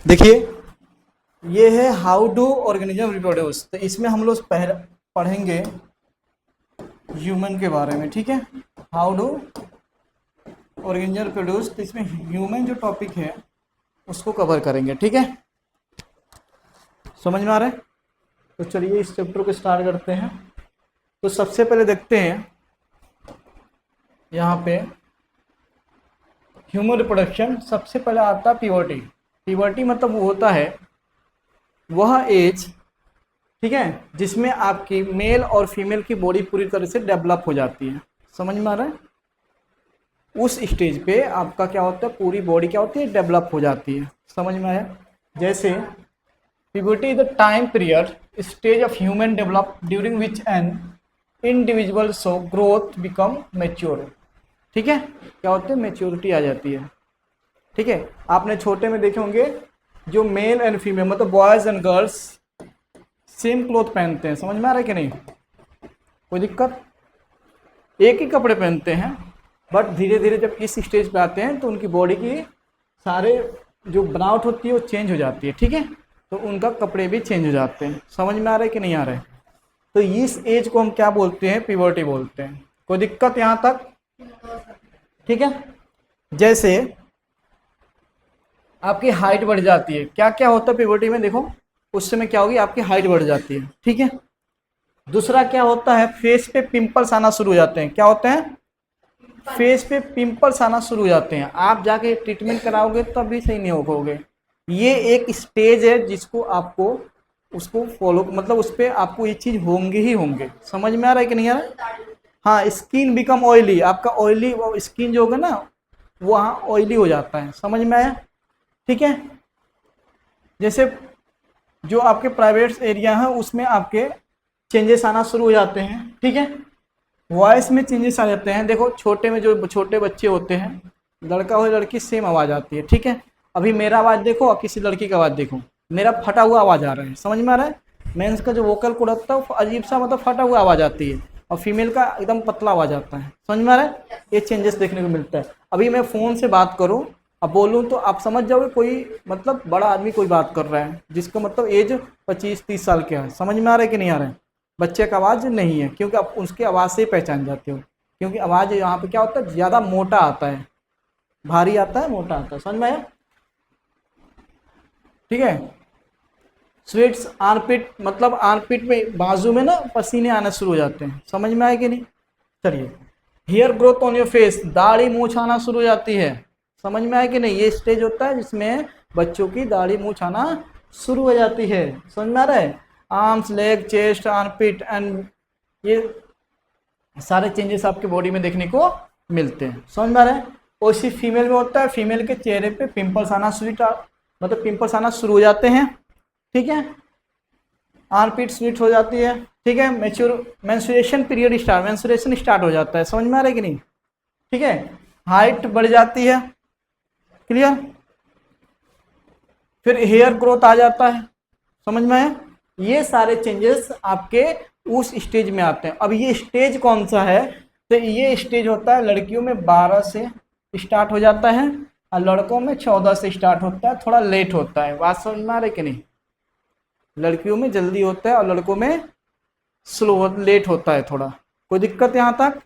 देखिए, देखिए ये है हाउ डू ऑर्गेनिज्म रिप्रोड्यूस। तो इसमें हम लोग पढ़ेंगे ह्यूमन के बारे में, ठीक है। हाउ डू ऑर्गेनिज्म रिप्रोड्यूस, तो इसमें ह्यूमन जो टॉपिक है उसको कवर करेंगे, ठीक है। समझ में आ रहा है? तो चलिए इस चैप्टर को स्टार्ट करते हैं। तो सबसे पहले देखते हैं यहाँ पे ह्यूमन रिप्रोडक्शन। सबसे पहले आता है प्यूबर्टी। प्यूबर्टी मतलब वो होता है वह एज, ठीक है, जिसमें आपकी मेल और फीमेल की बॉडी पूरी तरह से डेवलप हो जाती है। समझ में आ रहा है? उस स्टेज पे आपका क्या होता है, पूरी बॉडी क्या होती है, डेवलप हो जाती है। समझ में आया? जैसे puberty is the time period stage of human develop during which an individual so growth become mature. ठीक है, क्या होते हैं, मैच्योरिटी आ जाती है। ठीक है, आपने छोटे में देखे होंगे जो मेल एंड फीमेल मतलब boys and girls same cloth पहनते हैं। समझ में आ रहा है कि नहीं? कोई दिक्कत? एक ही कपड़े पहनते हैं, बट धीरे धीरे जब इस स्टेज पे आते हैं तो उनकी बॉडी की सारे जो बनावट होती है वो चेंज हो जाती है। ठीक है, तो उनका कपड़े भी चेंज हो जाते हैं। समझ में आ रहा है कि नहीं आ रहा है? तो इस एज को हम क्या बोलते हैं, प्यूबर्टी बोलते हैं। कोई दिक्कत यहाँ तक? ठीक है, जैसे आपकी हाइट बढ़ जाती है। क्या क्या होता है प्यूबर्टी में, देखो उस समय क्या होगी, आपकी हाइट बढ़ जाती है। ठीक है, दूसरा क्या होता है, फेस पे पिंपल्स आना शुरू हो जाते हैं। क्या होते हैं? फेस पे पिंपल्स आना शुरू हो जाते हैं। आप जाके ट्रीटमेंट कराओगे तब भी सही नहीं हो पाओगे। ये एक स्टेज है जिसको आपको उसको फॉलो मतलब उस पर आपको ये चीज होंगे ही होंगे। समझ में आ रहा है कि नहीं आ रहा है? हाँ, स्किन बिकम ऑयली, आपका ऑयली स्किन जो होगा ना वो वहाँ ऑयली हो जाता है। समझ में आया? ठीक है, जैसे जो आपके प्राइवेट एरिया है उसमें आपके चेंजेस आना शुरू हो जाते हैं। ठीक है, वॉइस में चेंजेस आ जाते हैं। देखो छोटे में जो छोटे बच्चे होते हैं, लड़का हो लड़की सेम आवाज़ आती है। ठीक है, अभी मेरा आवाज़ देखो और किसी लड़की का आवाज़ देखो, मेरा फटा हुआ आवाज़ आ रहा है। समझ में आ रहा है? मेंस का जो वोकल कोड होता है वो अजीब सा मतलब फटा हुआ आवाज़ आती है, और फीमेल का एकदम पतला आवाज़ आता है। समझ में आ रहा है? ये चेंजेस देखने को मिलता है। अभी मैं फ़ोन से बात करूँ अब बोलूँ तो आप समझ जाओगे कोई मतलब बड़ा आदमी कोई बात कर रहा है जिसका मतलब एज 25-30 साल का है। समझ में आ रहा है कि नहीं आ रहा है? बच्चे का आवाज़ नहीं है, क्योंकि आप उसकी आवाज़ से ही पहचान जाते हो। क्योंकि आवाज़ यहाँ पे क्या होता है, ज़्यादा मोटा आता है, भारी आता है, मोटा आता है। समझ में आया? ठीक है, स्वेट्स आर्मपिट मतलब आर्मपिट में बाजू में ना पसीने आना शुरू हो जाते हैं। समझ में आया कि नहीं? चलिए, hair growth on your face, दाढ़ी मूछ आना शुरू हो जाती है। समझ में आया कि नहीं? ये स्टेज होता है जिसमें बच्चों की दाढ़ी मूछ आना शुरू हो जाती है। समझ में आ रहा है? Arms, leg, chest, armpit and ये सारे चेंजेस आपके बॉडी में देखने को मिलते हैं। समझ में आ रहा है? और इसी फीमेल में होता है, फीमेल के चेहरे पे पिंपल्स आना मतलब पिंपल्स आना शुरू हो जाते हैं। ठीक है, आर्मपिट स्वीट हो जाती है। ठीक है, मेंस्ट्रुएशन पीरियड मेंस्ट्रुएशन स्टार्ट हो जाता है। समझ में आ रहा है कि नहीं? ठीक है, हाइट बढ़ जाती है। क्लियर? फिर हेयर ग्रोथ आ जाता है। समझ में आया? ये सारे चेंजेस आपके उस स्टेज में आते हैं। अब ये स्टेज कौन सा है, तो ये स्टेज होता है लड़कियों में 12 से स्टार्ट हो जाता है और लड़कों में 14 से स्टार्ट होता है। थोड़ा लेट होता है। बात समझ में आ रही कि नहीं? लड़कियों में जल्दी होता है और लड़कों में स्लो लेट होता है थोड़ा। कोई दिक्कत यहाँ तक?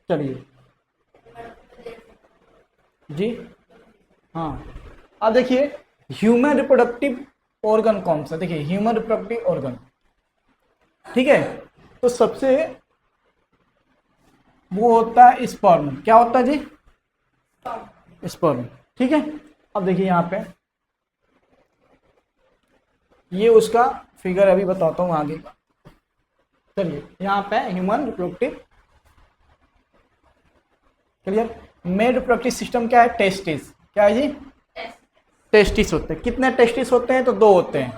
चलिए जी, हाँ। अब देखिए ह्यूमन रिप्रोडक्टिव ऑर्गन कौन सा, देखिए ह्यूमन रिप्रोडक्टिव ऑर्गन, ठीक है, तो सबसे वो होता है स्पर्म। क्या होता है जी? स्पर्म। ठीक है, अब देखिए यहाँ पे ये उसका फिगर अभी बताता हूँ आगे का। चलिए यहाँ पे human reproductive, clear? Male reproductive system क्या है? टेस्टिस। क्या है जी? टेस्टिस होते हैं। कितने टेस्टिस होते हैं? तो 2 होते हैं।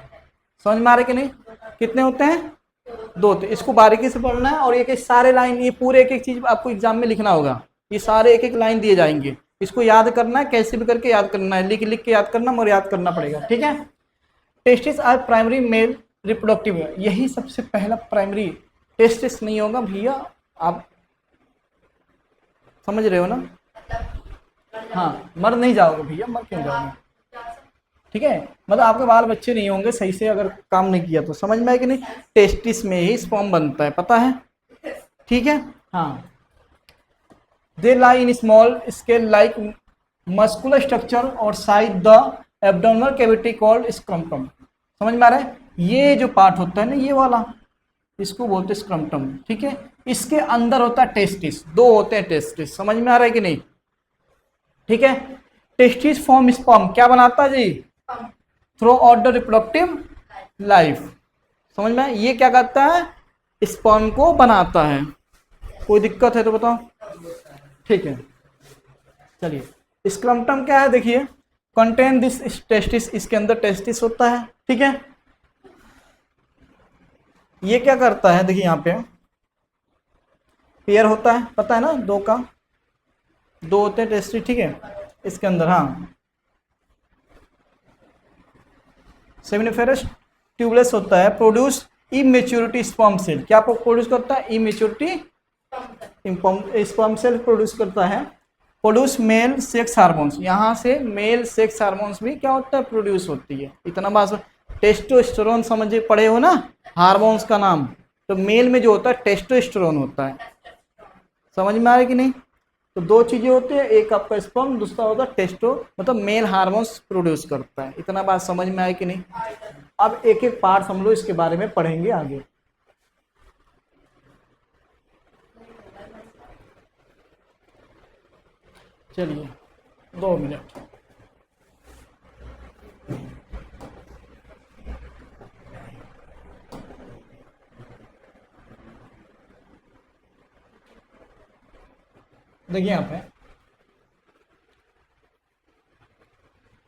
समझ में आ रहे कि नहीं? कितने होते हैं? 2 होते हैं। इसको बारीकी से पढ़ना है और एक सारे लाइन ये पूरे एक एक चीज आपको एग्जाम में लिखना होगा। ये सारे एक एक लाइन दिए जाएंगे, इसको याद करना है, कैसे भी करके याद करना है, लिख लिख के याद करना, मगर याद करना पड़ेगा। ठीक है, testes are primary male reproductive, यही सबसे पहला प्राइमरी। टेस्टिस नहीं होगा भैया, आप समझ रहे हो ना? हाँ, मर नहीं जाओगे भैया, मर क्यों जाओगे? ठीक है, मतलब आपके बाल बच्चे नहीं होंगे सही से अगर काम नहीं किया तो, समझ में है कि नहीं। टेस्टिस में ही स्पर्म बनता है, पता है, ठीक है। हाँ, they lie in small scale like muscular structure और side the abdominal cavity called scrotum. समझ में आ रहा है, ये जो पार्ट होता है ना ये वाला, इसको बोलते हैं स्क्रम्टम, ठीक है। इसके अंदर होता है टेस्टिस, दो होते हैं टेस्टिस, समझ में आ रहा है कि नहीं, ठीक है। टेस्टिस फॉर्म स्पर्म क्या बनाता है जी, throughout the reproductive life, समझ में, ये क्या करता है, स्पर्म को बनाता है। कोई दिक्कत है तो बताओ, ठीक है। चलिए स्क्रम्टम क्या है, देखिए, कंटेन दिस टेस्टिस, इसके अंदर टेस्टिस होता है, ठीक है। ये क्या करता है, देखिए यहाँ पे पेयर होता है, पता है ना, दो का दो होते हैं टेस्टिस, ठीक है। इसके अंदर हाँ सेमिनिफेरस ट्यूबलेस होता है, प्रोड्यूस इमेच्योरिटी स्पर्म सेल, क्या प्रोड्यूस करता है, इमेच्योरिटी स्पर्म सेल प्रोड्यूस करता है, प्रोड्यूस मेल सेक्स हार्मोन्स, यहाँ से मेल सेक्स हार्मोन्स भी क्या होता है, प्रोड्यूस होती है। इतना बात, टेस्टोस्टेरोन समझे पढ़े हो ना, हार्मोन्स का नाम, तो मेल में जो होता है टेस्टोस्टेरोन होता है, समझ में आ रहा है कि नहीं। तो दो चीजें होती है, एक आपका स्पर्म, दूसरा होता है टेस्टो, मतलब मेल हार्मोन्स प्रोड्यूस करता है। इतना बात समझ में आए कि नहीं। अब एक एक पार्ट हम लोग इसके बारे में पढ़ेंगे आगे। चलिए 2 मिनट, देखिए यहाँ पे,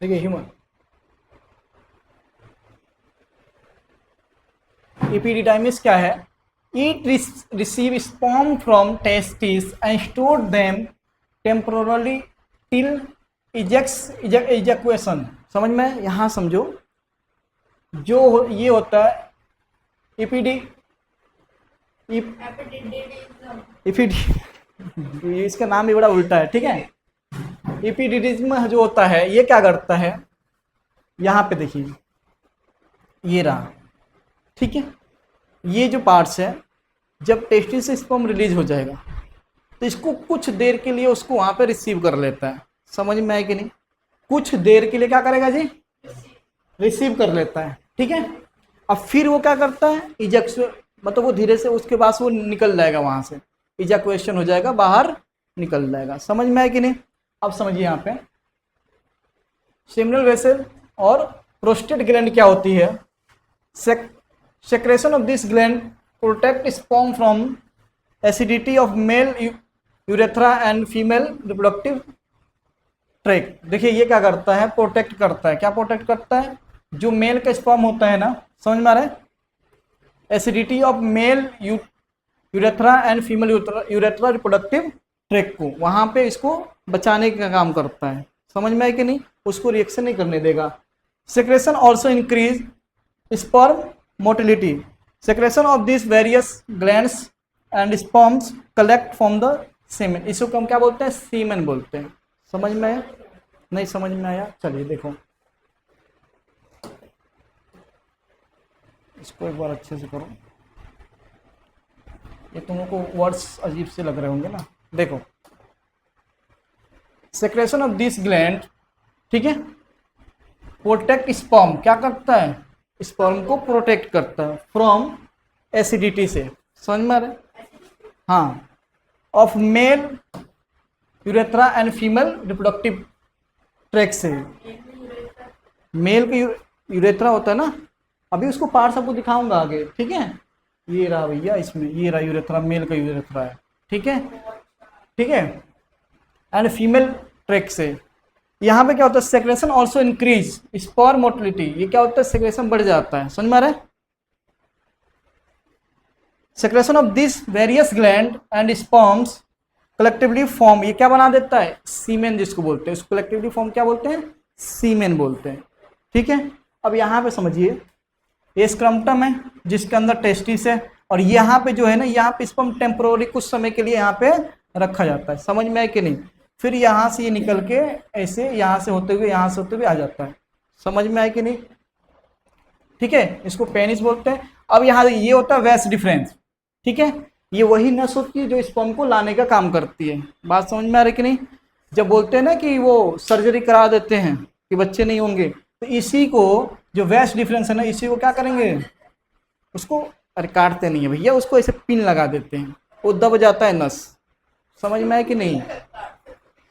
देखिए ह्यूमन एपिडिडाइमिस क्या है, it receive sperm from testis and store them temporarily till ejaculation. समझ में, यहाँ समझो, जो ये होता है इसका नाम भी बड़ा उल्टा है, ठीक है। एपिडिडिज्म जो होता है ये क्या करता है, यहाँ पे देखिए ये रहा, ठीक है। ये जो पार्ट्स है, जब टेस्टिस से स्पर्म रिलीज हो जाएगा तो इसको कुछ देर के लिए उसको वहां पे रिसीव कर लेता है, समझ में आए कि नहीं। कुछ देर के लिए क्या करेगा जी, रिसीव कर लेता है, ठीक है। अब फिर वो क्या करता है, इजेक्शन, मतलब वो धीरे से उसके पास वो निकल जाएगा, वहां से इजैक्यूएशन हो जाएगा, बाहर निकल जाएगा, समझ में आए कि नहीं। अब समझिए यहाँ पे सेमिनल वेसल और प्रोस्टेट ग्लैंड क्या होती है, secretion of this gland protect sperm from acidity of male urethra and female reproductive tract. देखिए ये क्या करता है, प्रोटेक्ट करता है, क्या प्रोटेक्ट करता है, जो मेल का स्पर्म होता है ना, समझ में आ रहा है, acidity of male urethra and female urethra reproductive tract को, वहां पे इसको बचाने का काम करता है, समझ में आए कि नहीं, उसको रिएक्शन नहीं करने देगा। Secretion also increase sperm motility, secretion of this various glands and sperms collect from the semen, इसको हम क्या बोलते हैं, सीमेन बोलते हैं। समझ में आया, नहीं समझ में आया, चलिए देखो इसको एक बार अच्छे से करो, ये तुम लोग को वर्ड्स अजीब से लग रहे होंगे ना। देखो सेक्रेशन ऑफ दिस ग्लैंड, ठीक है, प्रोटेक्ट स्पर्म, क्या करता है, स्पर्म को प्रोटेक्ट करता है फ्रॉम एसिडिटी से, समझ में आ रहा है, हाँ, of male urethra and female reproductive tract से। मेल का यूरेथ्रा होता है ना, अभी उसको पार्ट आपको दिखाऊंगा आगे, ठीक है। ये रहा भैया, इसमें ये रहा यूरेथ्रा, मेल का यूरेथ्रा है, ठीक है, ठीक है, एंड फीमेल ट्रैक से। यहाँ पे क्या होता है, secretion also increase sperm motility, ये क्या होता है, सेक्रेशन बढ़ जाता है, समझ में आ रहा है। Secretion of this various gland and sperms collectively form, ये क्या बना देता है, सीमेन जिसको बोलते हैं, उसको कलेक्टिवली फॉर्म क्या बोलते हैं, सीमेन बोलते हैं, ठीक है। अब यहाँ पे समझिए, ये स्क्रम्टम है जिसके अंदर टेस्टिस है, और यहाँ पे जो है ना, यहाँ पे स्पर्म टेम्पोररी कुछ समय के लिए यहाँ पे रखा जाता है, समझ में आए कि नहीं। फिर यहाँ से ये निकल के ऐसे यहाँ से होते हुए यहाँ से होते हुए आ जाता है, समझ में आए कि नहीं? ठीक है, इसको पेनिस बोलते हैं। अब यहाँ ये होता है वेस्ट डिफरेंस, ठीक है, ये वही नस होती है जो स्पर्म को लाने का काम करती है। बात समझ में आ रही कि नहीं? जब बोलते हैं ना कि वो सर्जरी करा देते हैं कि बच्चे नहीं होंगे, तो इसी को जो वेस्ट डिफरेंस है ना, इसी को क्या करेंगे, उसको, अरे काटते नहीं है भैया, उसको ऐसे पिन लगा देते हैं, वो दब जाता है नस। समझ में आए कि नहीं?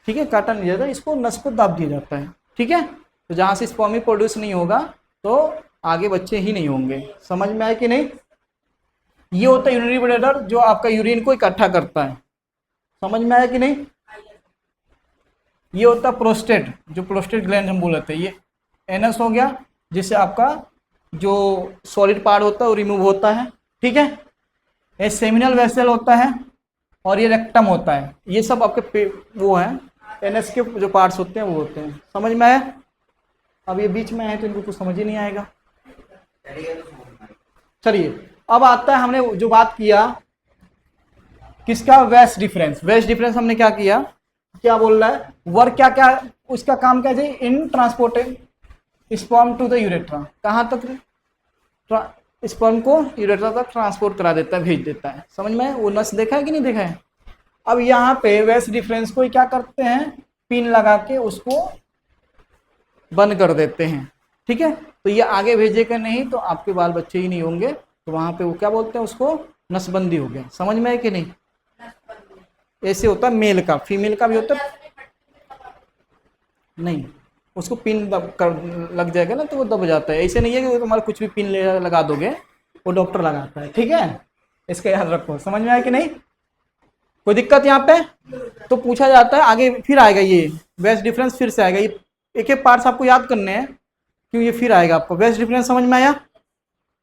ठीक है, काटा नहीं जाता, इसको नस को दब दिया जाता है। ठीक है, तो जहाँ से स्पर्म ही प्रोड्यूस नहीं होगा तो आगे बच्चे ही नहीं होंगे। समझ में आए कि नहीं? ये होता है यूरिनरी ब्लैडर जो आपका यूरिन को इकट्ठा करता है। समझ में आया कि नहीं? ये होता है प्रोस्टेट, जो प्रोस्टेट ग्लैंड हम बोलते हैं। ये एनस हो गया, जिससे आपका जो सॉलिड पार्ट होता है वो रिमूव होता है। ठीक है, ये सेमिनल वेसल होता है और ये रेक्टम होता है। ये सब आपके वो हैं एनएस के जो पार्ट्स होते हैं वो होते हैं। समझ में आया? अब ये बीच में है तो इनको कुछ समझ ही नहीं आएगा। चलिए, अब आता है, हमने जो बात किया किसका, वेस्ट डिफरेंस। वेस्ट डिफरेंस हमने क्या किया, क्या बोल रहा है, वर्क क्या क्या, उसका काम क्या है, in transporting sperm to the urethra. कहाँ तक स्पर्म को यूरेट्रा तक ट्रांसपोर्ट करा देता है, भेज देता है। समझ में? वो नस देखा है कि नहीं देखा है? अब यहाँ पे वेस्ट डिफरेंस को क्या करते हैं, पिन लगा के उसको बंद कर देते हैं। ठीक है, तो ये आगे भेजेगा नहीं तो आपके बाल बच्चे ही नहीं होंगे, तो वहां पे वो क्या बोलते हैं, उसको नसबंदी हो गया। समझ में है कि नहीं? ऐसे होता है मेल का, फीमेल का भी होता है नहीं, उसको पिन कर लग जाएगा ना तो वो दब जाता है। ऐसे नहीं है कि तुम्हारा कुछ भी पिन लगा दोगे, वो डॉक्टर लगाता है। ठीक है, इसका याद रखो। समझ में आया कि नहीं? कोई दिक्कत यहाँ पे? तो पूछा जाता है आगे, फिर आएगा ये वेस्ट डिफरेंस, फिर से आएगा। ये एक एक पार्ट्स आपको याद करने हैं क्यों, ये फिर आएगा आपको। वेस्ट डिफरेंस समझ में आया?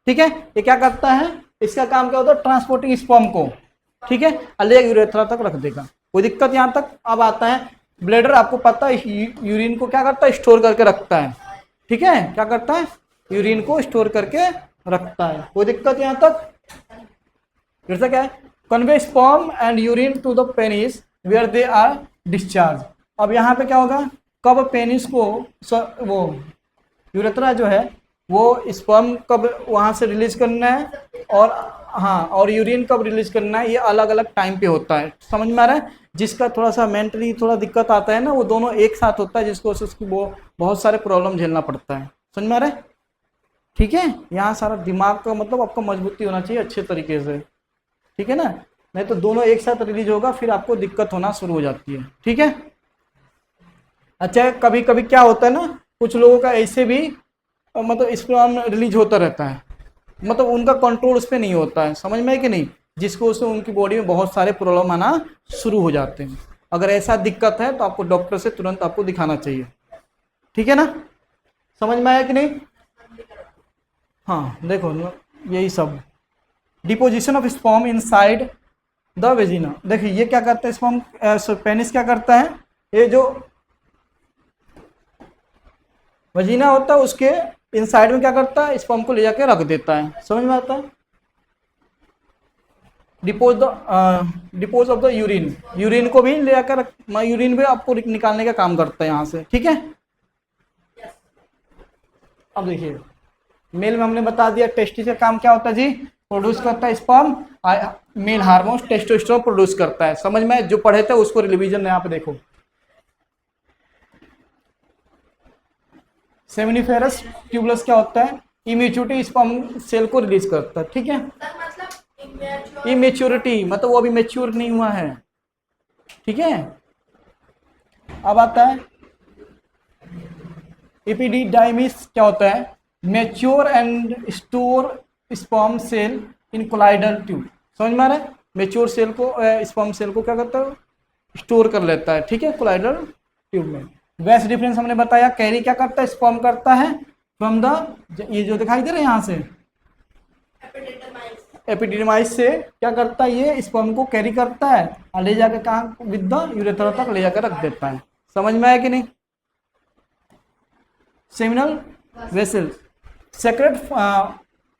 ठीक है, ये क्या करता है, इसका काम क्या होता है, ट्रांसपोर्टिंग स्पर्म को, ठीक है, अलग यूरेथ्रा तक रख देगा। कोई दिक्कत यहाँ तक? अब आता है ब्लैडर, आपको पता है यूरिन को क्या करता है, स्टोर करके रखता है। ठीक है, क्या करता है, यूरिन को स्टोर करके रखता है। कोई दिक्कत यहाँ तक? फिर से क्या है, convey sperm and urine to the penis where they are discharge. अब यहाँ पे क्या होगा, कब पेनिस को वो यूरेथ्रा जो है वो स्पर्म कब वहाँ से रिलीज करना है, और हाँ, और यूरिन कब रिलीज करना है, ये अलग अलग टाइम पे होता है। समझ में आ रहा है? जिसका थोड़ा सा मेंटली थोड़ा दिक्कत आता है ना, वो दोनों एक साथ होता है, जिसको उसकी वो बहुत सारे प्रॉब्लम झेलना पड़ता है। समझ में आ रहा है? ठीक है, यहाँ सारा दिमाग का मतलब आपका मजबूती होना चाहिए अच्छे तरीके से। ठीक है ना, नहीं तो दोनों एक साथ रिलीज होगा, फिर आपको दिक्कत होना शुरू हो जाती है। ठीक है, अच्छा, कभी कभी क्या होता है ना, कुछ लोगों का ऐसे भी मतलब स्पर्म रिलीज होता रहता है, मतलब उनका कंट्रोल उस पर नहीं होता है। समझ में है कि नहीं? जिसको उससे उनकी बॉडी में बहुत सारे प्रॉब्लम आना शुरू हो जाते हैं। अगर ऐसा दिक्कत है तो आपको डॉक्टर से तुरंत आपको दिखाना चाहिए। ठीक है ना, समझ में आया कि नहीं? हाँ, देखो यही सब deposition of sperm inside the vagina. देखिए ये क्या करता है, स्पर्म पेनिस क्या करता है, ये जो वेजिना होता है उसके इनसाइड में क्या करता है, स्पर्म को ले जाके रख देता है। समझ में आता है? Depots of the urine, urine को भी ले जाकर, यूरिन भी आपको निकालने का काम करता है यहाँ से। ठीक है, अब देखिए मेल में हमने बता दिया टेस्टिस का काम क्या होता है जी, प्रोड्यूस करता है sperm, male hormone testosterone produce करता है। समझ में? जो पढ़े थे उसको रिवीजन यहाँ पे देखो। सेमिनिफेरस ट्यूबुलस क्या होता है, इमेच्योरिटी स्पर्म सेल को रिलीज करता है। ठीक है, इमेच्योरिटी मतलब वो अभी मेच्योर नहीं हुआ है। ठीक है, अब आता है एपिडिडाइमिस क्या होता है, mature and store sperm cell in colloidal tube. समझ में आ रहा है? मेच्योर सेल को स्पर्म सेल को क्या करता है, स्टोर कर लेता है। ठीक है, कोलाइडल ट्यूब में। वेस्ट डिफरेंस हमने बताया, कैरी क्या करता है, स्पर्म करता है फ्रॉम द, ये जो दिखाई दे रहा है यहाँ से, एपिडिडमाइस से क्या करता है, ये स्पर्म को कैरी करता है और ले जाकर कहाँ, विद द यूरेथ्रा तक ले जाकर रख देता है। समझ में आया कि नहीं? Seminal vessel secrete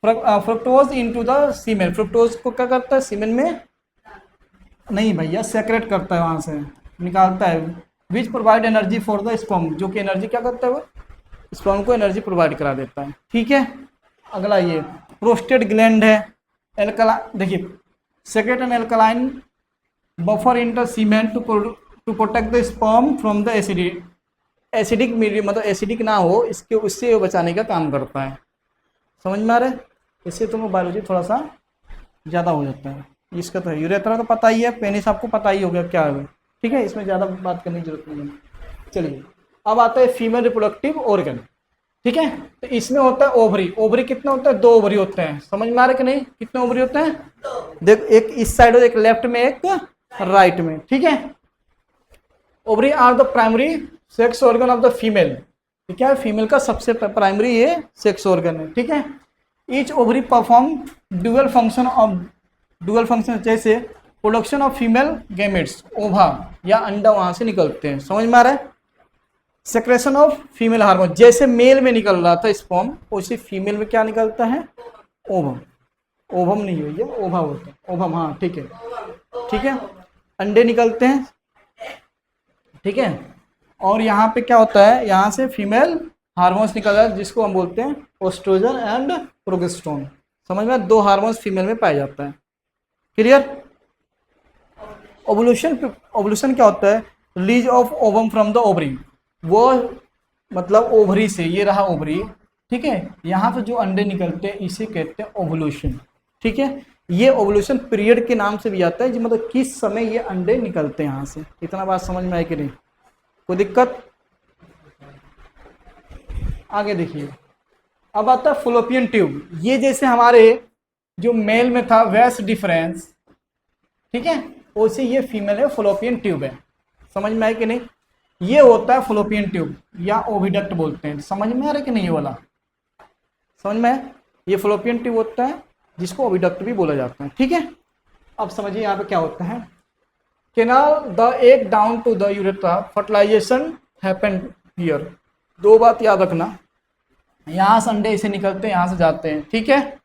fructose into the semen. Fructose को क्या करता है, सीमेन में नहीं भैया, सेक्रेट करता है, वहां से निकालता है। Which provide energy for the sperm, जो कि एनर्जी क्या करता है, वो स्पर्म को एनर्जी प्रोवाइड करा देता है। ठीक है, अगला ये प्रोस्टेट ग्लैंड है, एल्कला देखिए secrete an alkaline buffer in the semen to protect the sperm from the acidic medium, मतलब एसिडिक ना हो इसके, उससे बचाने का काम करता है। समझ में आ रहा है? इससे तुम्हें बायोलॉजी थोड़ा सा ज़्यादा हो जाता है। इसका तो यूरेथ्रा तो पता ही है, पेनिस आपको पता ही हो गया क्या है। ठीक है, इसमें ज़्यादा बात करने की जरूरत नहीं है। चलिए अब आता है फीमेल रिप्रोडक्टिव ऑर्गन। ठीक है, तो इसमें होता है ओवरी। ओवरी कितने होते हैं? 2 ओवरी होते हैं। समझ में आ रहा है कि नहीं? कितने ओवरी होते हैं? देख, एक इस साइड और एक लेफ्ट में, एक राइट में। ठीक है, ovary are the primary sex organ of the female. ठीक है, फीमेल का सबसे प्राइमरी ये सेक्स ऑर्गन है। ठीक है, each ovary perform dual function जैसे प्रोडक्शन ऑफ फीमेल गैमेट्स, ओवा या अंडा वहां से निकलते हैं। समझ में आ रहा है? सेक्रेशन ऑफ फीमेल हार्मोन, जैसे मेल में निकल रहा था स्पर्म, वैसे फीमेल में क्या निकलता है? ओवम। ओवम नहीं हुई है, ओवा होता है। ओवम, हाँ ठीक है। ठीक है, अंडे निकलते हैं। ठीक है, और यहाँ पे क्या होता है? यहाँ से फीमेल हार्मोन्स निकल रहा है जिसको हम बोलते हैं ओस्ट्रोजन एंड प्रोजेस्टेरोन। समझ में? 2 हार्मोन्स फीमेल में पाया जाता है। क्लियर? ओवुलेशन क्या होता है? Release of ovum from the ovary, वो मतलब ओवरी से, ये रहा ओवरी। ठीक है, यहाँ पे जो अंडे निकलते हैं इसे कहते हैं ओवुलेशन। ठीक है, ये ओवुलेशन पीरियड के नाम से भी आता है, जो मतलब किस समय ये अंडे निकलते हैं यहाँ से। इतना बात समझ में आए कि नहीं? कोई दिक्कत? आगे देखिए, अब आता है फलोपियन ट्यूब। ये जैसे हमारे जो मेल में था वेस्ट डिफरेंस, ठीक है, वैसे ये फीमेल है, फलोपियन ट्यूब है। समझ में आए कि नहीं? ये होता है फलोपियन ट्यूब या ओविडक्ट बोलते हैं। समझ में आ रहा है कि नहीं? ये वाला समझ में? ये फलोपियन ट्यूब होता है जिसको ओविडक्ट भी बोला जाता है। ठीक है, अब समझिए यहाँ पे क्या होता है। Canal the egg down to the urethra, fertilisation happen here. 2 बात याद रखना, यहाँ से अंडे ऐसे निकलते हैं, यहाँ से जाते हैं। ठीक है,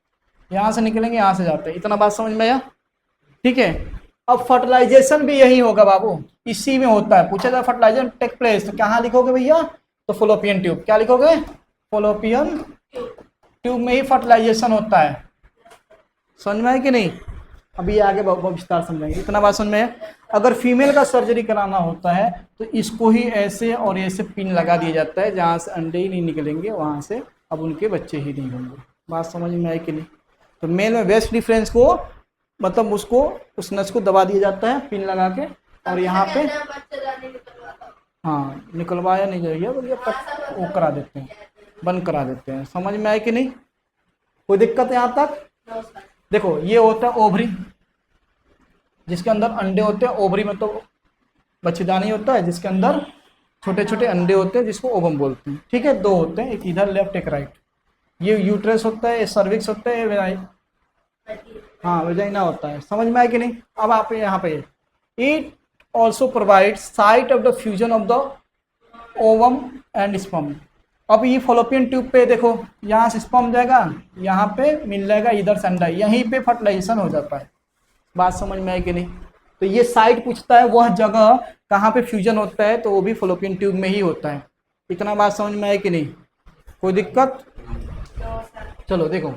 यहाँ से निकलेंगे, यहाँ से जाते हैं। इतना बात समझ में आया? ठीक है, अब फर्टिलाइजेशन भी यही होगा बाबू, इसी में होता है। पूछा जाए फर्टिलाइजेशन टेक प्लेस तो कहाँ लिखोगे भैया? तो फलोपियन ट्यूब। क्या लिखोगे? फलोपियन ट्यूब में ही फर्टिलाइजेशन होता है। समझ में है कि नहीं? अभी आगे विस्तार समझेंगे। इतना बात समझ में है? अगर फीमेल का सर्जरी कराना होता है तो इसको ही ऐसे और ऐसे पिन लगा दिया जाता है, जहाँ से अंडे ही नहीं निकलेंगे वहाँ से अब उनके बच्चे ही नहीं होंगे। बात समझ में आई कि नहीं? तो मेल में वेस्ट डिफरेंस को मतलब उसको, उस नस को दबा दिया जाता है पिन लगा के, और यहाँ पे हाँ निकलवाया नहीं जाएगा, तो ये वो करा देते हैं, बंद करा देते हैं। समझ में आए कि नहीं? कोई दिक्कत यहाँ तक? देखो, ये होता है ओवरी जिसके अंदर अंडे होते हैं। ओवरी में तो बच्चेदानी होता है जिसके अंदर छोटे छोटे अंडे होते हैं, जिसको ओवम बोलते हैं। ठीक है, 2 होते हैं, एक इधर लेफ्ट एक राइट। ये यूट्रस होता है, ये सर्विक्स होता है, हाँ वेजाइना होता है। समझ में आया कि नहीं? अब आप यहाँ पे it also provide site of the fusion of the ovum and sperm. अब ये फलोपियन ट्यूब पे देखो, यहाँ से स्पर्म जाएगा, यहाँ पे मिल जाएगा, इधर से अंडा, यहीं पे फर्टिलाइजेशन हो जाता है। बात समझ में आए कि नहीं? तो ये साइट पूछता है वह जगह कहाँ पे फ्यूजन होता है, तो वो भी फलोपियन ट्यूब में ही होता है। इतना बात समझ में आए कि नहीं? कोई दिक्कत? चलो देखो,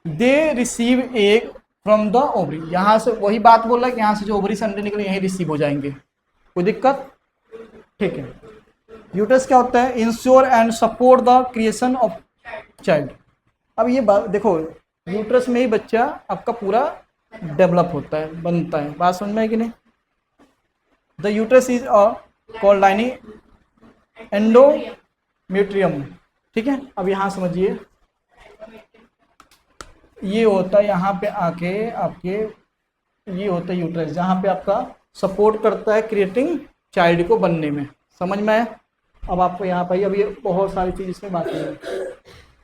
they receive egg from the ovary. यहाँ से वही बात बोल रहा है कि यहाँ से जो ओवरी से अंडे निकले यहीं रिसीव हो जाएंगे। कोई दिक्कत? ठीक है। यूट्रस क्या होता है? Ensure and support the creation of child. अब ये बात देखो, यूट्रस में ही बच्चा आपका पूरा डेवलप होता है, बनता है। बात समझ में है कि नहीं? The uterus is a called lining endometrium. ठीक है, अब यहाँ समझिए, ये होता है यहाँ पे आके आपके, ये होता है यूट्रस जहाँ पे आपका सपोर्ट करता है क्रिएटिंग चाइल्ड को बनने में। समझ में आया? अब आपको यहाँ पर अब ये बहुत सारी चीज़ इसमें बाकी है।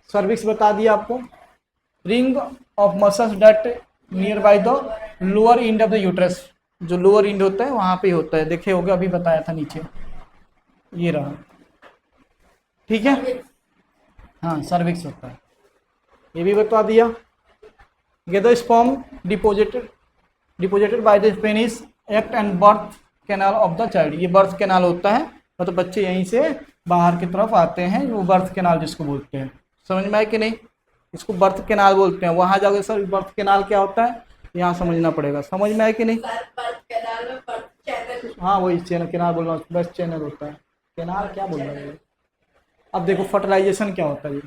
सर्विक्स बता दिया आपको, ring of muscles that near by the lower end of the uterus. जो लोअर एंड होता है वहाँ पे होता है, देखे होगे, अभी बताया था नीचे, ये रहा। ठीक है, हाँ सर्विक्स होता है, ये भी बता दिया। Get the sperm deposited by the penis act and birth canal of the child. ये बर्थ कैनाल होता है, मतलब बच्चे यहीं से बाहर की तरफ आते हैं, वो बर्थ कैनाल जिसको बोलते हैं। समझ में आए कि नहीं? इसको बर्थ कैनाल बोलते हैं। वहां जाओगे सर बर्थ कैनाल क्या होता है, यहाँ समझना पड़ेगा। समझ में आए कि नहीं? हाँ वही चैनल कैनाल बोल रहा हूँ, बस चैनल होता है, कैनाल क्या बोल रहा है। अब देखो फर्टिलाइजेशन क्या होता है ये।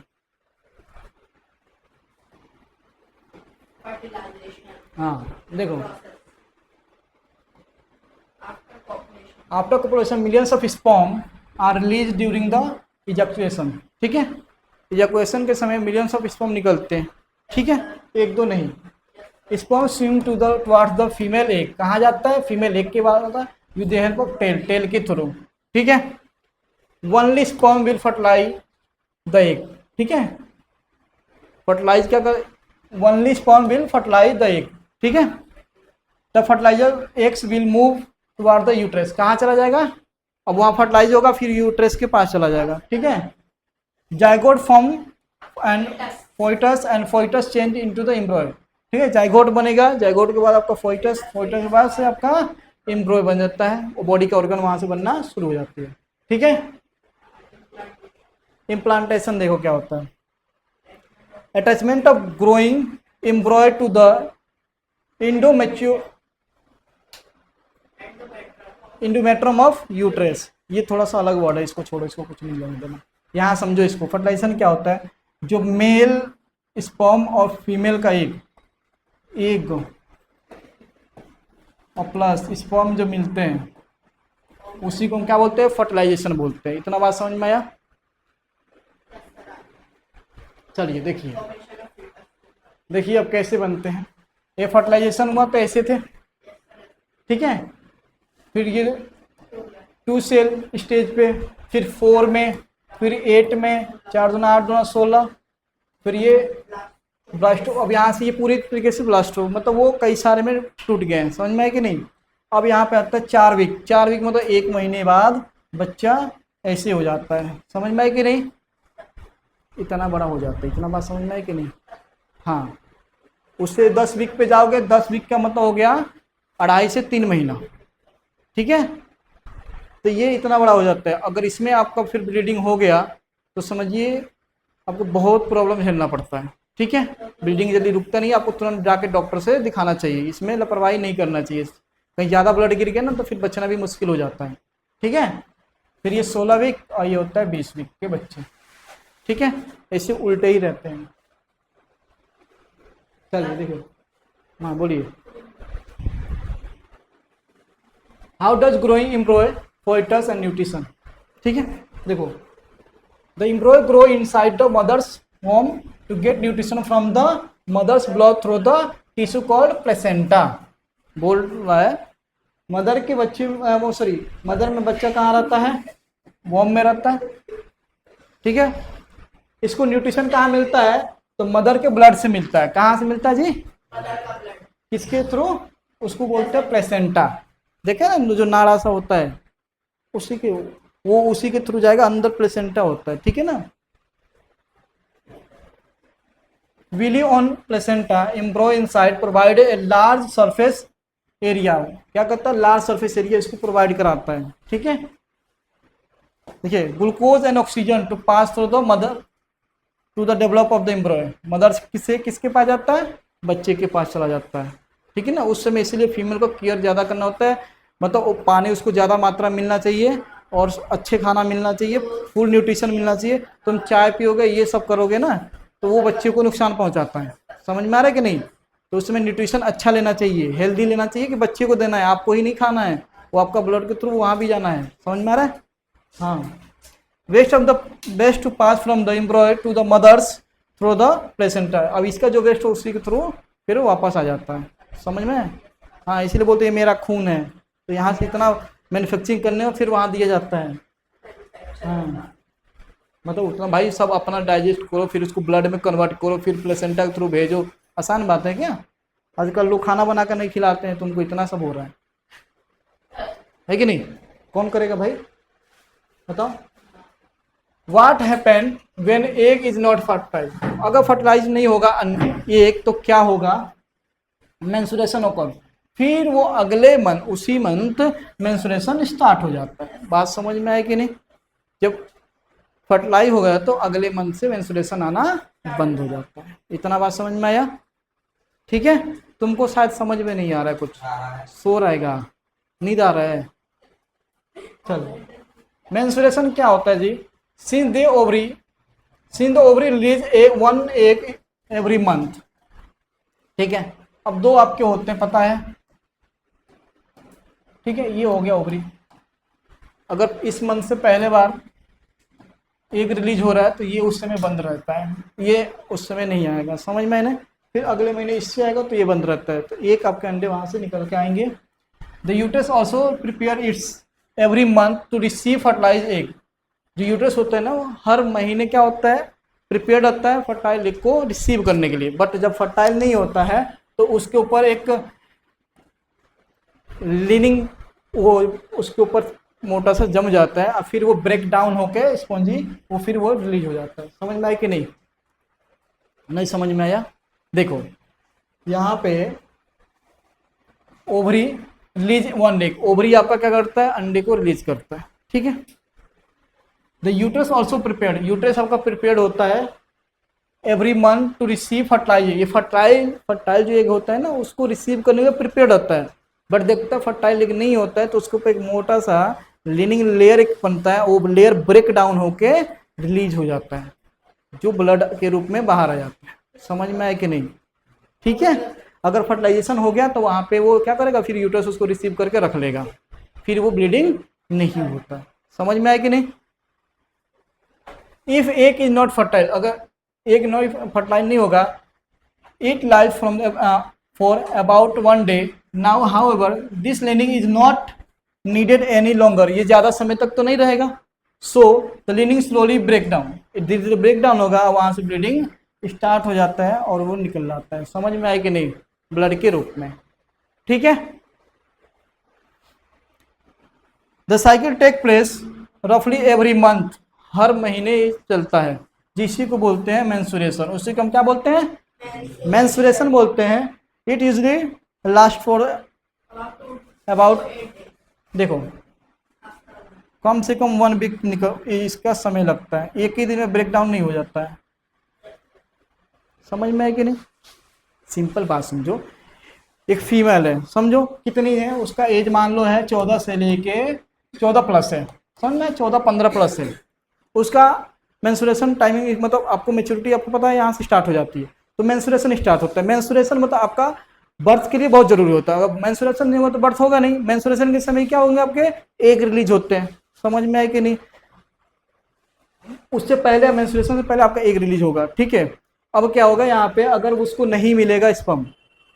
हाँ देखो, after copulation millions of sperm are release during the ejaculation. ठीक है, इजैक्यूएशन के समय मिलियंस ऑफ स्पर्म निकलते हैं। ठीक है, एक दो नहीं। Sperm swim to the towards the female egg. कहाँ जाता है? फीमेल एग के बाद होता है with the help of tail, tail के थ्रू। ठीक है, only sperm will fertilise the egg. ठीक है, फर्टिलाइज क्या कर, only sperm will fertilise the egg. ठीक है, the fertiliser eggs will move toward the uterus. कहाँ चला जाएगा? अब वहाँ फर्टिलाइज होगा, फिर यूट्रस के पास चला जाएगा। ठीक है, zygote form and foetus and foetus change into the एम्ब्रॉय। ठीक है, जाइगोट बनेगा, जाइगोट के बाद आपका फोइटस, फोइटस के बाद से आपका एम्ब्रॉय बन जाता है, वो बॉडी का ऑर्गन वहां से बनना शुरू हो जाती है। ठीक है, इम्प्लांटेशन देखो क्या होता है। Attachment of growing embryo to the endometrium of uterus. ये थोड़ा सा अलग वर्ड है, इसको छोड़ो, इसको कुछ नहीं लेने देना। यहाँ समझो इसको, फर्टिलाइजेशन क्या होता है, जो मेल स्पर्म और फीमेल का एग और प्लस स्पर्म जो मिलते हैं उसी को हम क्या बोलते हैं? फर्टिलाइजेशन बोलते हैं। इतना बात समझ में आया? चलिए देखिए, देखिए अब कैसे बनते हैं। ये फर्टिलाइजेशन हुआ तो ऐसे थे। ठीक है, फिर ये 2 सेल स्टेज पे, फिर 4 में, फिर 8 में, 4 दूना 8 दूना 16, फिर ये ब्लास्टो। अब यहाँ से ये पूरी तरीके से ब्लास्टो, मतलब वो कई सारे में टूट गए हैं। समझ में है कि नहीं? अब यहाँ पे आता है 4 वीक। 4 वीक मतलब 1 महीने बाद बच्चा ऐसे हो जाता है। समझ में है कि नहीं? इतना बड़ा हो जाता है। इतना बात समझ में है कि नहीं? हाँ, उससे 10 वीक पे जाओगे, 10 वीक का मतलब हो गया 2.5 से 3 महीना। ठीक है, तो ये इतना बड़ा हो जाता है। अगर इसमें आपका फिर ब्लीडिंग हो गया तो समझिए आपको बहुत प्रॉब्लम झेलना पड़ता है। ठीक है, ब्लीडिंग जल्दी रुकता नहीं, आपको तुरंत जाके डॉक्टर से दिखाना चाहिए। इसमें लापरवाही नहीं करना चाहिए, कहीं ज़्यादा ब्लड गिर गया ना तो फिर बचना भी मुश्किल हो जाता है। ठीक है, फिर ये 16 वीक और ये होता है 20 वीक के बच्चे। ठीक है, ऐसे उल्टे ही रहते हैं। चलिए देखिए, हाँ बोलिए। How does growing embryo foetus and nutrition. ठीक है, देखो the embryo grow inside the mother's home to get nutrition from the mother's blood through the tissue called placenta. बोल रहा है मदर के बच्चे, वो सॉरी, मदर में बच्चा कहाँ रहता है? वॉम में रहता है। ठीक है, इसको न्यूट्रिशन कहाँ मिलता है? तो मदर के ब्लड से मिलता है। कहाँ से मिलता है जी? किसके थ्रू? उसको बोलते हैं प्लेसेंटा। देखे ना जो नाड़ा सा होता है, उसी के, वो उसी के थ्रू जाएगा, अंदर प्लेसेंटा होता है। ठीक है ना, villi on placenta embryo inside provide a large surface area. क्या करता है? लार्ज सरफेस एरिया इसको प्रोवाइड कराता है। ठीक है, देखिए glucose and oxygen to pass through the mother to the develop of the embryo. Mother किसके पास जाता है? बच्चे के पास चला जाता है। ठीक है ना, उस समय इसीलिए फीमेल को केयर ज़्यादा करना होता है, मतलब पानी उसको ज़्यादा मात्रा मिलना चाहिए और अच्छे खाना मिलना चाहिए, फुल न्यूट्रिशन मिलना चाहिए। तुम चाय पियोगे, ये सब करोगे ना, तो वो बच्चे को नुकसान पहुंचाता है। समझ में आ रहा है कि नहीं? तो उसमें न्यूट्रिशन अच्छा लेना चाहिए, हेल्दी लेना चाहिए, कि बच्चे को देना है, आपको ही नहीं खाना है, वो आपका ब्लड के थ्रू वहाँ भी जाना है। समझ में आ रहा है? हाँ, waste of the waste to pass from the embryo to the mother's through the placenta. अब इसका जो वेस्ट हो उसी के थ्रू फिर वापस आ जाता है। समझ में? हाँ, इसीलिए बोलते हैं मेरा खून है, तो यहाँ से इतना मैन्युफैक्चरिंग करने और फिर वहाँ दिया जाता है। हाँ, मतलब उतना भाई सब अपना डाइजेस्ट करो, फिर उसको ब्लड में कन्वर्ट करो, फिर प्लेसेंटा के थ्रू भेजो। आसान बात है क्या? आजकल लोग खाना बनाकर नहीं खिलाते हैं, तुमको इतना सब हो रहा है कि नहीं? कौन करेगा भाई, बताओ। What happen when egg is not fertilized? अगर फर्टिलाइज नहीं होगा एग तो क्या होगा? मेंस्ट्रुएशन ओकर, फिर वो अगले उसी मंथ मेंस्ट्रुएशन स्टार्ट हो जाता है। बात समझ में आए कि नहीं? जब फर्टिलाइज हो गया तो अगले मंथ से मेंस्ट्रुएशन आना बंद हो जाता है। इतना बात समझ में आया? ठीक है, तुमको शायद समझ में नहीं आ रहा है कुछ, सो रहेगा, नींद आ रहा है। चलो, मेंस्ट्रुएशन क्या होता है जी? Since the ovary release one egg every month. ठीक है, अब 2 आपके होते हैं, पता है। ठीक है, ये हो गया ओवरी। अगर इस मंथ से पहले बार एग रिलीज हो रहा है तो ये उस समय बंद रहता है, ये उस समय नहीं आएगा, समझ में आए? फिर अगले महीने इससे आएगा तो ये बंद रहता है, तो एक आपके अंडे वहां से निकल के आएंगे। The uterus also prepare its every month to receive fertilise egg. जो यूट्रस होता है ना, वो हर महीने क्या होता है, प्रिपेयर्ड होता है फर्टाइल एग को रिसीव करने के लिए। बट जब फर्टाइल नहीं होता है तो उसके ऊपर एक लीनिंग, वो उसके ऊपर मोटा सा जम जाता है और फिर वो ब्रेक डाउन होके स्पॉन्जी वो फिर वो रिलीज हो जाता है। समझ में आया कि नहीं? नहीं समझ में आया? देखो यहाँ पे ovary release one egg, ovary आपका क्या करता है, अंडे को रिलीज करता है। ठीक है, the uterus also prepared, uterus आपका प्रिपेयर्ड होता है every month to receive fertilise. ये फर्टाइल जो एग होता है ना, उसको रिसीव करने में प्रिपेयर्ड होता है। बट देखता है फर्टाइल एग नहीं होता है तो उसके ऊपर एक मोटा सा लिनिंग लेयर एक बनता है, वो लेयर ब्रेक डाउन होके रिलीज हो जाता है, जो ब्लड के रूप में बाहर आ जाता है। समझ में आया कि नहीं? ठीक है, अगर फर्टिलाइजेशन हो गया तो वहां पे वो क्या करेगा, फिर यूट्रस उसको रिसीव करके रख लेगा, फिर वो ब्लीडिंग नहीं होता। समझ में आया कि नहीं? If egg is not fertile, अगर एग नॉट फर्टिलाइज नहीं होगा, it live from for about 1 day. Now however this lining is not needed any longer, ये ज्यादा समय तक तो नहीं रहेगा। So the lining slowly break down, धीरे धीरे ब्रेक डाउन होगा, वहां से ब्लीडिंग स्टार्ट हो जाता है और वो निकल जाता है। समझ में आया कि नहीं? ब्लड के रूप में। ठीक है, द साइकिल टेक प्लेस रफली एवरी मंथ, हर महीने चलता है, जिसी को बोलते हैं मेंस्ट्रुएशन। उसी को हम क्या बोलते हैं? मेंस्ट्रुएशन बोलते हैं। It usually last for about, देखो कम से कम 1 वीक निकल इसका समय लगता है, एक ही दिन में ब्रेक डाउन नहीं हो जाता है। समझ में है कि नहीं? सिंपल बात समझो, एक फीमेल है, समझो कितनी है, उसका एज मान लो है 14 से लेके 14 प्लस है, समझ में, 14-15 प्लस है। उसका मेंस्ट्रुएशन टाइमिंग मतलब आपको मेच्योरिटी आपको पता है यहाँ से स्टार्ट हो जाती है, तो मेंस्ट्रुएशन स्टार्ट होता है। मेंस्ट्रुएशन मतलब आपका बर्थ के लिए बहुत जरूरी होता है, अगर मेंस्ट्रुएशन नहीं हुआ तो बर्थ होगा नहीं। मेंस्ट्रुएशन के समय क्या होंगे, आपके एग रिलीज होते हैं। समझ में आए कि नहीं? उससे पहले मेंस्ट्रुएशन से पहले आपका एग रिलीज होगा। ठीक है, अब क्या होगा यहाँ पे, अगर उसको नहीं मिलेगा स्पर्म,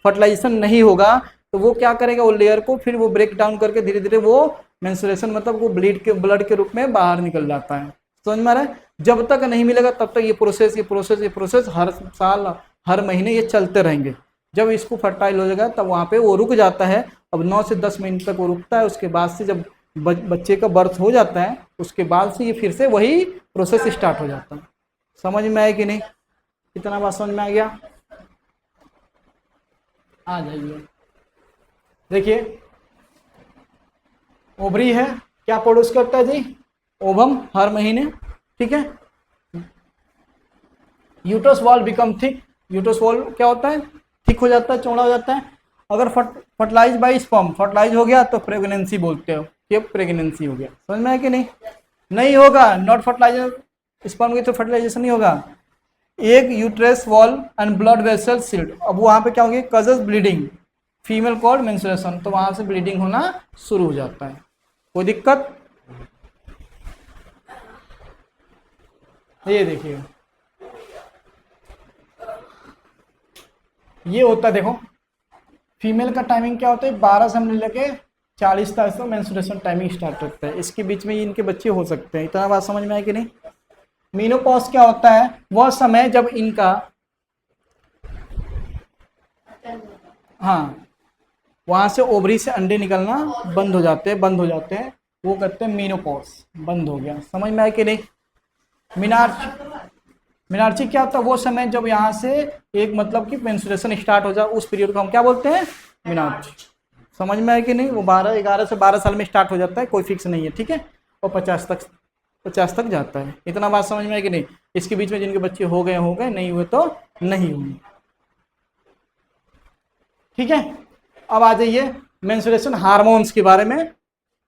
फर्टिलाइजेशन नहीं होगा, तो वो क्या करेगा, वो लेयर को फिर वो ब्रेक डाउन करके धीरे धीरे वो मेंस्ट्रुएशन मतलब वो ब्लड के रूप में बाहर निकल जाता है। समझ में आ रहा है? जब तक नहीं मिलेगा तब तक ये प्रोसेस हर साल हर महीने ये चलते रहेंगे। जब इसको फर्टाइल हो जाएगा तब वहाँ पे वो रुक जाता है। अब 9 से 10 महीने तक वो रुकता है, उसके बाद से जब बच्चे का बर्थ हो जाता है उसके बाद से ये फिर से वही प्रोसेस स्टार्ट हो जाता है। समझ में आया कि नहीं? कितना बात समझ में आ गया? आ जाइए, देखिए ओवरी है, क्या प्रोड्यूस करता है जी? ओवम हर महीने। ठीक है, uterus wall become thick, uterus wall क्या होता है, थिक हो जाता है, चौड़ा हो जाता है। अगर फर्टिलाइज बाई स्पर्म, फर्टिलाइज हो गया तो प्रेगनेंसी बोलते हो, ये प्रेगनेंसी हो गया। समझ में है कि नहीं? नहीं होगा, नॉट फर्टिलाइजर स्पर्म की तो फर्टिलाइजेशन नहीं होगा। एक uterus wall and blood vessel sealed, अब वहां पे क्या होगी, causes bleeding, female called menstruation, तो वहां से ब्लीडिंग होना शुरू हो जाता है। कोई दिक्कत? ये देखिए ये होता है, देखो फीमेल का टाइमिंग क्या होता है, 12 से हमने लेके 40 तक तो मेंस्ट्रुएशन टाइमिंग स्टार्ट होता है, इसके बीच में इनके बच्चे हो सकते हैं। इतना बात समझ में आया कि नहीं? मीनोपॉज क्या होता है, वह समय जब इनका, हाँ वहां से ओवरी से अंडे निकलना बंद हो जाते हैं, वो कहते हैं मीनोपॉज, बंद हो गया। समझ में आया कि नहीं? मिनार्ची क्या होता है, वो समय जब यहाँ से एक मतलब कि मेंस्ट्रुएशन स्टार्ट हो जाए, उस पीरियड को हम क्या बोलते हैं, मिनार्ची। समझ में आया कि नहीं? वो 11 से 12 साल में स्टार्ट हो जाता है, कोई फिक्स नहीं है। ठीक है, और 50 तक 50 तक जाता है। इतना बात समझ में है कि नहीं? इसके बीच में जिनके बच्चे हो गए, नहीं हुए तो नहीं हुए। ठीक है, अब आ जाइए मेंस्ट्रुएशन हार्मोन्स के बारे में।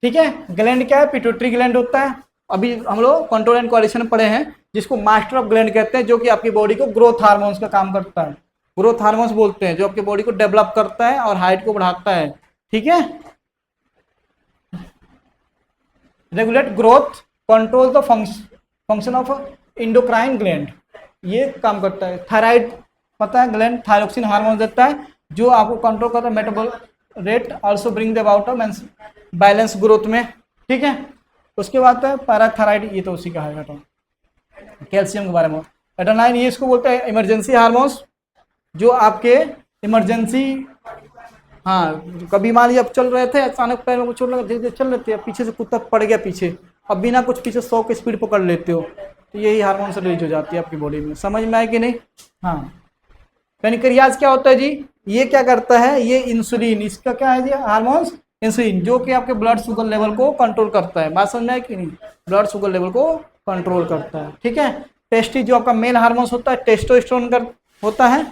ठीक है, ग्लैंड क्या है? पिट्यूटरी ग्लैंड होता है। अभी हम लोग कंट्रोल एंड कोऑर्डिनेशन में पढ़े हैं, जिसको मास्टर ऑफ ग्लैंड कहते हैं, जो कि आपकी बॉडी को ग्रोथ हार्मोन्स का काम करता है। ग्रोथ हार्मोन्स बोलते हैं, जो आपकी बॉडी को डेवलप करता है और हाइट को बढ़ाता है। ठीक है, regulate growth, control the function of endocrine gland, ये काम करता है। थायराइड पता है, ग्लैंड थायरोक्सिन हार्मोन देता है, जो आपको कंट्रोल करता है metabolic rate, also bring the about balance growth में। ठीक है, उसके बाद है पैराथायराइड, ये तो उसी का है। कैल्शियम के बारे में एडेनाइन, ये इसको बोलते हैं इमरजेंसी हार्मोन्स, जो आपके इमरजेंसी, हाँ कभी मान लीजिए आप चल रहे थे, अचानक पैर में कुछ चोट लगा, धीरे चल रहे थे, पीछे से कुत्ता पड़ गया पीछे, अब बिना कुछ पीछे 100 की स्पीड पकड़ लेते हो, तो यही हार्मोन से रिलीज हो जाती है आपकी बॉडी में। समझ में आए कि नहीं? हाँ, पेनक्रियाज क्या होता है जी? ये क्या करता है? ये इंसुलिन, इसका क्या है जी? हार्मोन्स इंसुलिन, जो कि आपके ब्लड शुगर लेवल को कंट्रोल करता है। बात समझ में आए कि नहीं? ब्लड शुगर लेवल को कंट्रोल करता है। ठीक है, टेस्टी जो आपका मेल हार्मोन्स होता है, टेस्टोस्टेरोन का होता है,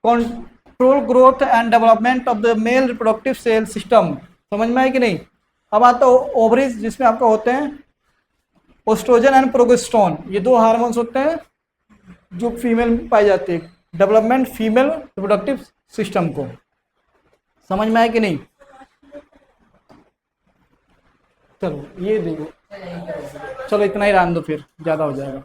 control growth and development of the male reproductive cell system. समझ में आए कि नहीं? अब आता है ओवरीज, जिसमें आपका होते हैं ओस्ट्रोजन एंड प्रोजेस्टेरोन, ये दो हार्मोन्स होते हैं जो फीमेल में पाए जाते हैं, डेवलपमेंट फीमेल रिप्रोडक्टिव सिस्टम को। समझ में आए कि नहीं? चलो ये देखो, चलो इतना ही रहने दो, फिर ज़्यादा हो जाएगा।